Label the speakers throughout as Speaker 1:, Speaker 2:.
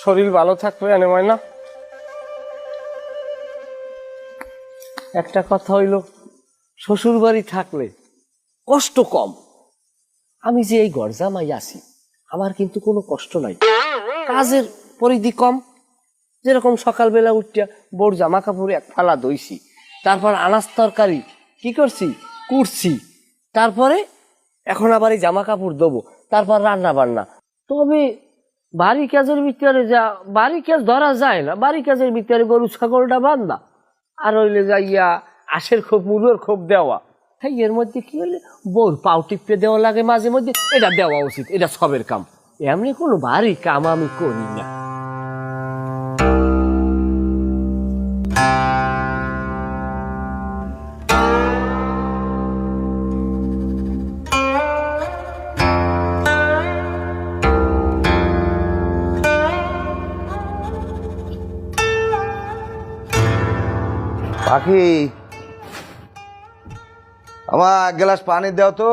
Speaker 1: শরীর ভালো থাকবে এনে ময়না। একটা কথা হইল, শ্বশুর বাড়ি থাকলে কষ্ট কম। আমি যে এই ঘর জামাই আছি, আমার কিন্তু কোনো কষ্ট নাই, কাজের পরিধি কম। যেরকম সকালবেলা উঠিয়া বোর জামা কাপড় এক ফালা ধুইছি, তারপর আনাজ তরকারি কি করছি, কুটছি, তারপরে এখন আবার এই জামা কাপড় দেবো, তারপর রান্না বান্না। তবে বাড়ি কাজের ভিতরে যা বাড়ি কাজ ধরা যায় না, বাড়ি কাজের ভিতরে গরু ছাগলটা বান্ধা, আর হইলে যাইয়া আশের খোপ মুলোর খোপ দেওয়া। হ্যাঁ, এর মধ্যে কি হলে বোর পাও টিপে দেওয়া লাগে মাঝে মধ্যে, এটা দেওয়া উচিত, এটা সবের কাম। এমনি কোনো ভারী কাম আমি করি না।
Speaker 2: পাখি, আমার এক গ্লাস পানি দাও তো।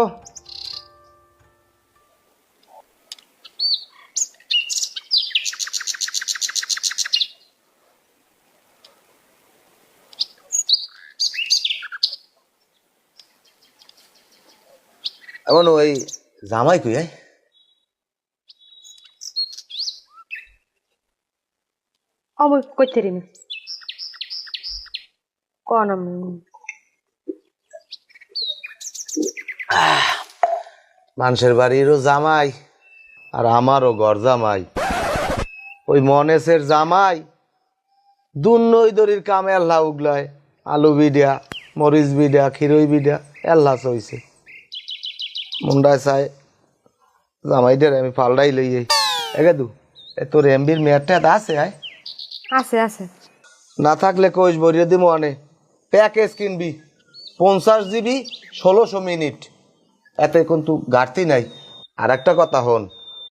Speaker 2: এমন ওই জামাই কই?
Speaker 3: অমর করতে রিমি কোন
Speaker 2: মানুষের বাড়িরও জামাই আর আমারও ঘর জামাই। ওই মনেশের জামাই দুনই দড়ির কাম এল্লা উগলায়, আলু বিডিয়া, মরিচ বিডিয়া, খিরই বিডিয়া এল্লা চইছে। মুন্ডায় চাই জামাইদের আমি পাল্টাই লই যাই। এগে দু তোর এমবির মেয়ারটা আছে?
Speaker 3: আছে আছে,
Speaker 2: না থাকলে কোষ ভরিয়ে দিব। অনে প্যাকেজ কিনবি 50 জিবি 1600 মিনিট, এতে কিন্তু ঘাটতি নাই। আর একটা কথা হন,